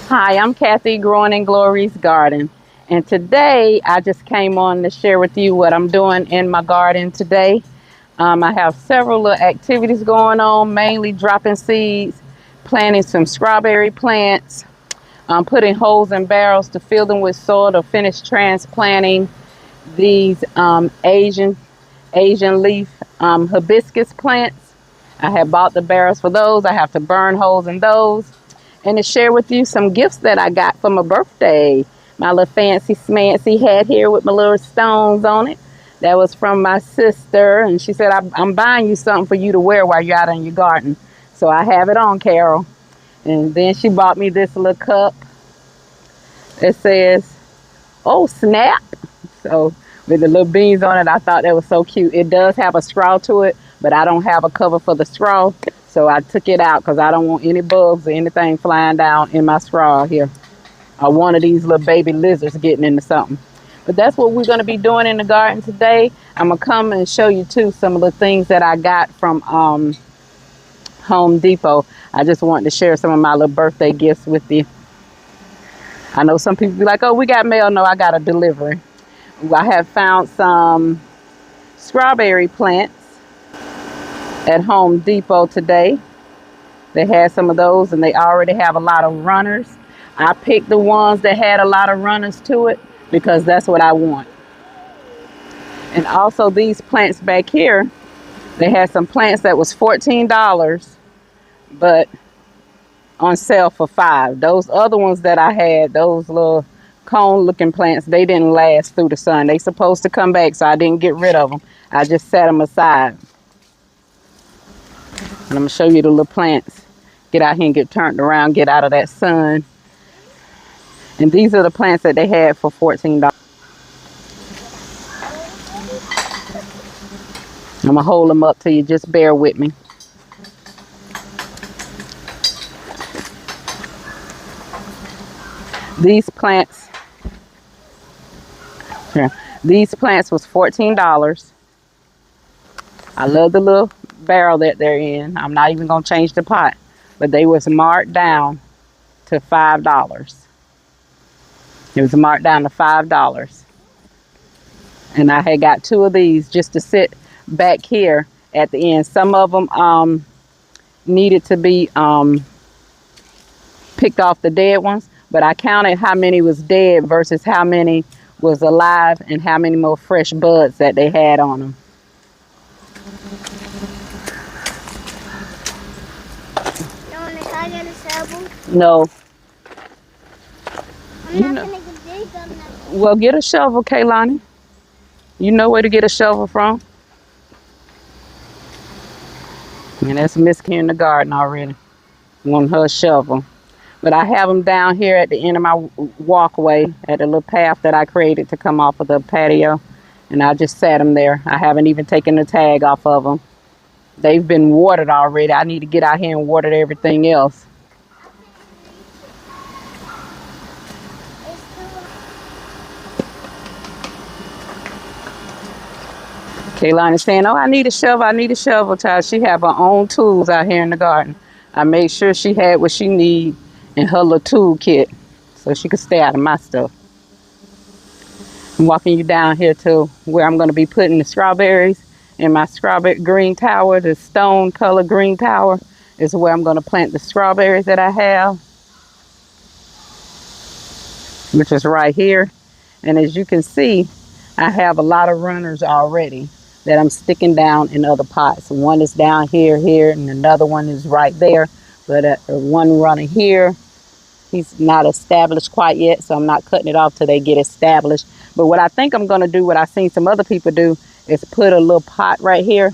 Hi, I'm Kathy, growing in Glories garden. And today I just came on to share with you what I'm doing in my garden today. I have several little activities going on, mainly dropping seeds, planting some strawberry plants, putting holes in barrels to fill them with soil to finish transplanting these Asian leaf hibiscus plants. I have bought the barrels for those. I have to burn holes in those. And to share with you some gifts that I got for my birthday. My little fancy smancy hat here with my little stones on it. That was from my sister. And she said, I'm buying you something for you to wear while you're out in your garden. So I have it on, Carol. And then she bought me this little cup. It says, oh, snap. So with the little beans on it, I thought that was so cute. It does have a straw to it, but I don't have a cover for the straw. So I took it out because I don't want any bugs or anything flying down in my straw here. Or one of these little baby lizards getting into something. But that's what we're going to be doing in the garden today. I'm going to come and show you too some of the things that I got from Home Depot. I just wanted to share some of my little birthday gifts with you. I know some people be like, oh, we got mail. No, I got a delivery. I have found some strawberry plants at Home Depot today. They had some of those and they already have a lot of runners. I picked the ones that had a lot of runners to it because that's what I want. And also these plants back here, they had some plants that was $14, but on sale for $5. Those other ones that I had, those little cone looking plants, they didn't last through the sun. They supposed to come back, so I didn't get rid of them. I just set them aside. And I'm gonna show you the little plants. Get out here and get turned around, get out of that sun. And these are the plants that they had for $14. I'm gonna hold them up to you, just bear with me. These plants, here, these plants was $14. I love the little barrel that they're in. I'm not even gonna change the pot, but they was marked down to $5. It was marked down to $5. And I had got two of these just to sit back here at the end. Some of them needed to be picked off the dead ones, but I counted how many was dead versus how many was alive and how many more fresh buds that they had on them. Can I get a shovel? No. I'm not gonna dig them. Well, get a shovel, Kaylani. You know where to get a shovel from. And that's Miss Karen in the garden already. Want her shovel. But I have them down here at the end of my walkway at a little path that I created to come off of the patio. And I just sat them there. I haven't even taken the tag off of them. They've been watered already. I need to get out here and water everything else. Kaylani is saying, oh, I need a shovel, child. She have her own tools out here in the garden. I made sure she had what she need in her little tool kit so she could stay out of my stuff. I'm walking you down here to where I'm going to be putting the strawberries in my strawberry green tower. The stone color green tower is where I'm going to plant the strawberries that I have, which is right here. And as you can see, I have a lot of runners already that I'm sticking down in other pots. One is down here, and another one is right there. But one runner here, he's not established quite yet, so I'm not cutting it off till they get established. But what I think I'm gonna do, what I've seen some other people do, is put a little pot right here.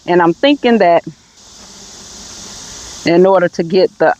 And I'm thinking that in order to get the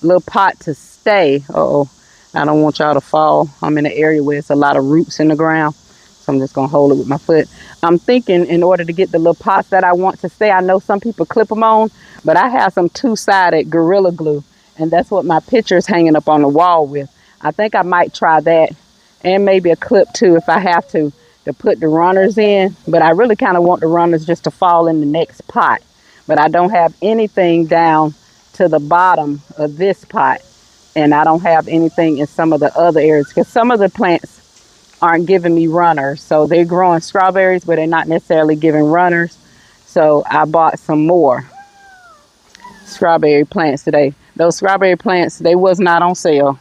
little pot to stay, I don't want y'all to fall. I'm in an area where it's a lot of roots in the ground. So I'm just going to hold it with my foot. I'm thinking in order to get the little pots that I want to stay, I know some people clip them on, but I have some two-sided Gorilla Glue, and that's what my picture is hanging up on the wall with. I think I might try that, and maybe a clip too if I have to put the runners in. But I really kind of want the runners just to fall in the next pot. But I don't have anything down to the bottom of this pot. and I don't have anything in some of the other areas because some of the plants aren't giving me runners. So they're growing strawberries, but they're not necessarily giving runners. So I bought some more strawberry plants today. Those strawberry plants, they was not on sale.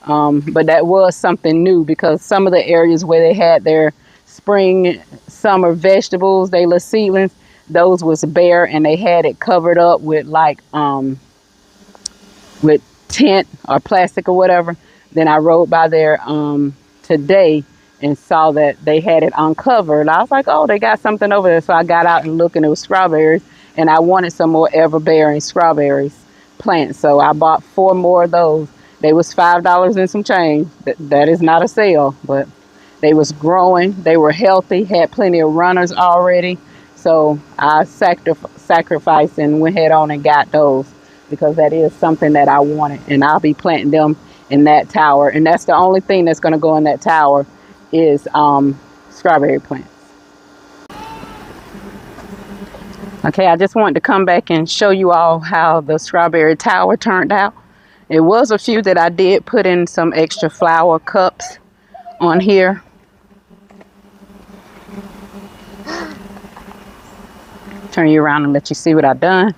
But that was something new because some of the areas where they had their spring, summer vegetables, they little seedlings, those was bare and they had it covered up with like with tent or plastic or whatever. Then I rode by there today and saw that they had it uncovered. I was like, oh, they got something over there. So I got out and looked and it was strawberries and I wanted some more ever-bearing strawberries plants. So I bought 4 more of those. They was $5 and some change. That is not a sale, but they was growing. They were healthy, had plenty of runners already. So I sacrificed and went head on and got those because that is something that I wanted. And I'll be planting them in that tower. And that's the only thing that's going to go in that tower is strawberry plants. Okay, I just wanted to come back and show you all how the strawberry tower turned out. It was a few that I did put in some extra flower cups on here. Turn you around and let you see what I've done.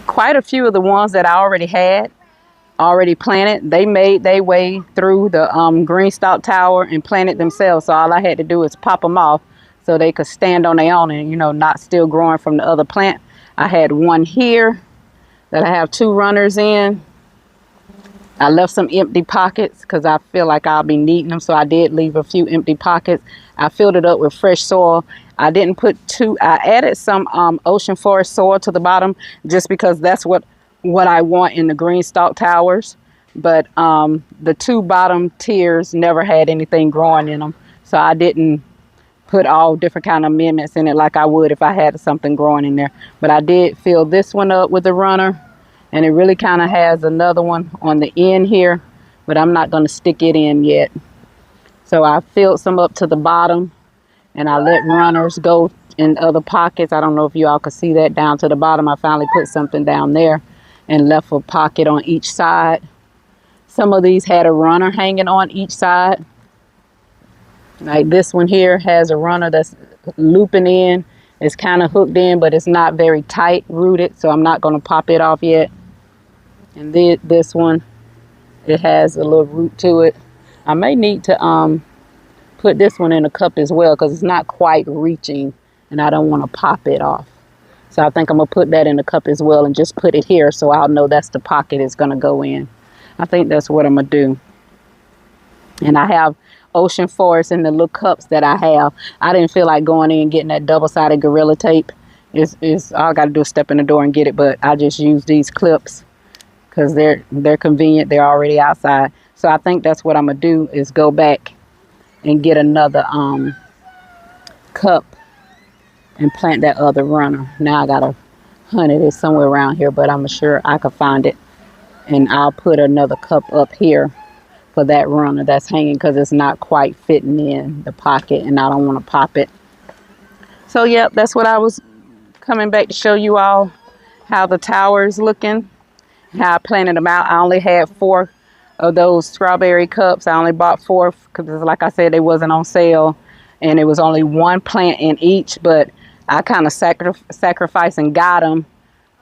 Quite a few of the ones that I already planted, they made their way through the green stalk tower and planted themselves. So all I had to do is pop them off so they could stand on their own and, you know, not still growing from the other plant. I had one here that I have 2 runners in. I left some empty pockets because I feel like I'll be needing them. So I did leave a few empty pockets. I filled it up with fresh soil. I didn't put I added some ocean forest soil to the bottom just because that's what I want in the green stalk towers. But the 2 bottom tiers never had anything growing in them. So I didn't put all different kind of amendments in it like I would if I had something growing in there. But I did fill this one up with a runner. And it really kind of has another one on the end here. But I'm not going to stick it in yet. So I filled some up to the bottom. And I let runners go in other pockets. I don't know if you all can see that down to the bottom. I finally put something down there and left a pocket on each side. Some of these had a runner hanging on each side. Like this one here has a runner that's looping in. It's kind of hooked in, but it's not very tight rooted, so I'm not going to pop it off yet. And then this one, it has a little root to it. I may need to put this one in a cup as well because it's not quite reaching and I don't want to pop it off. So I think I'm going to put that in a cup as well and just put it here so I'll know that's the pocket it's going to go in. I think that's what I'm going to do. And I have ocean forest in the little cups that I have. I didn't feel like going in and getting that double-sided Gorilla Tape. It's all I got to do is step in the door and get it, but I just use these clips because they're convenient. They're already outside. So I think that's what I'm going to do is go back and get another cup and plant that other runner. Now I got to hunt it. It's somewhere around here, but I'm sure I could find it. And I'll put another cup up here for that runner that's hanging because it's not quite fitting in the pocket and I don't want to pop it. So yep, that's what I was coming back to show you all, how the tower is looking, how I planted them out. I only had 4 of those strawberry cups. I only bought 4 because like I said, they wasn't on sale and it was only 1 plant in each, but I kind of sacrificed and got them.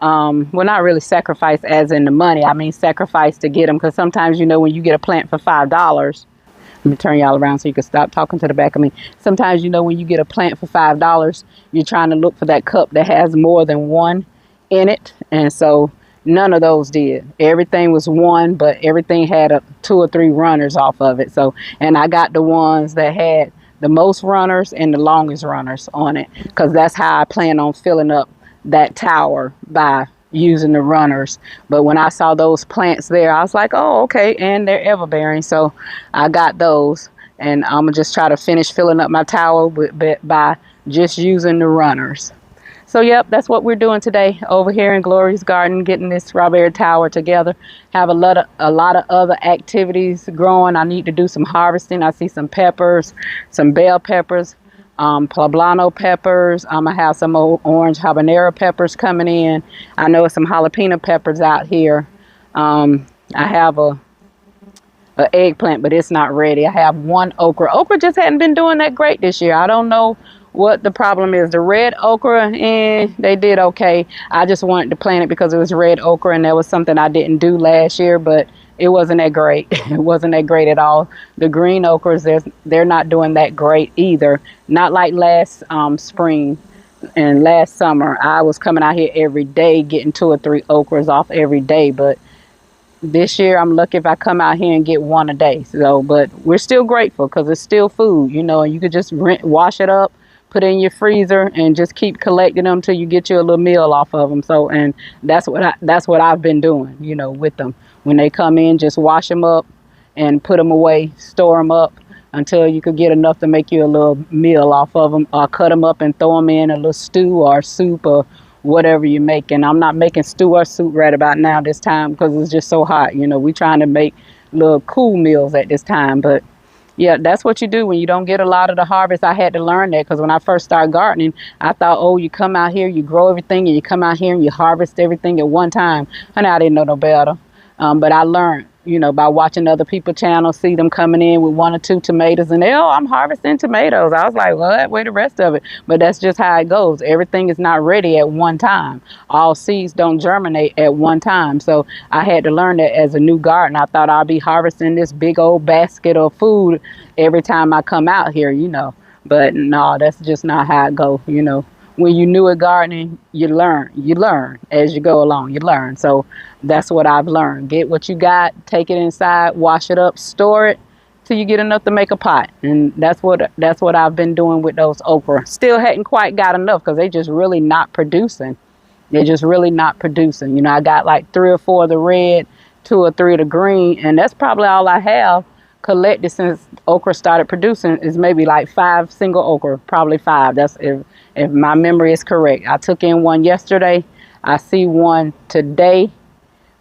Well, not really sacrifice as in the money. I mean sacrifice to get them because sometimes, you know, when you get a plant for $5, let me turn y'all around so you can stop talking to the back of me. Sometimes, you know, when you get a plant for $5, you're trying to look for that cup that has more than 1 in it. And so none of those did. Everything was 1, but everything had 2 or 3 runners off of it. So, and I got the ones that had the most runners and the longest runners on it because that's how I plan on filling up that tower, by using the runners. But when I saw those plants there, I was like, oh, okay, and they're ever-bearing, so I got those. And I'm gonna just try to finish filling up my tower by just using the runners. So yep, that's what we're doing today over here in Glory's garden, getting this strawberry tower together. Have a lot of other activities growing. I need to do some harvesting. I see some peppers, some bell peppers. poblano peppers. I have some old orange habanero peppers coming in. I know some jalapeno peppers out here. I have a eggplant, but it's not ready. I have one okra. Okra just hadn't been doing that great this year. I don't know what the problem is. The red okra, they did okay. I just wanted to plant it because it was red okra, and that was something I didn't do last year, but it wasn't that great. It wasn't that great at all. The green okras, they're not doing that great either. Not like last spring and last summer. I was coming out here every day getting 2 or 3 okras off every day, but this year I'm lucky if I come out here and get one a day. So, but we're still grateful because it's still food, and you could just wash it up, put it in your freezer, and just keep collecting them till you get you a little meal off of them. So, and that's what I've been doing, with them. When they come in, just wash them up and put them away, store them up until you could get enough to make you a little meal off of them, or cut them up and throw them in a little stew or soup or whatever you're making. I'm not making stew or soup right about now this time because it's just so hot. We're trying to make little cool meals at this time. But yeah, that's what you do when you don't get a lot of the harvest. I had to learn that because when I first started gardening, I thought, oh, you come out here, you grow everything, and you come out here and you harvest everything at one time. And I didn't know no better. But I learned, by watching other people's channels, see them coming in with 1 or 2 tomatoes, and I'm harvesting tomatoes. I was like, what? Where the rest of it? But that's just how it goes. Everything is not ready at one time. All seeds don't germinate at one time. So I had to learn that as a new gardener. I thought I'd be harvesting this big old basket of food every time I come out here, But no, that's just not how it goes. When you're new at gardening, you learn as you go along, you learn. So that's what I've learned. Get what you got, take it inside, wash it up, store it till you get enough to make a pot. And that's what I've been doing with those okra. Still hadn't quite got enough because they just really not producing. They're just really not producing. I got like 3 or 4 of the red, 2 or 3 of the green, and that's probably all I have collected since okra started producing is maybe like 5 single okra, probably 5. That's if my memory is correct. I took in one yesterday. I see one today,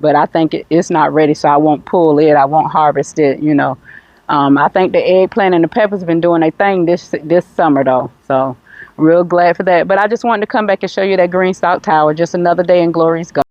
but I think it's not ready, so I won't pull it. I won't harvest it. I think the eggplant and the peppers have been doing their thing this summer though, so real glad for that. But I just wanted to come back and show you that green stalk tower. Just another day in Glory's garden.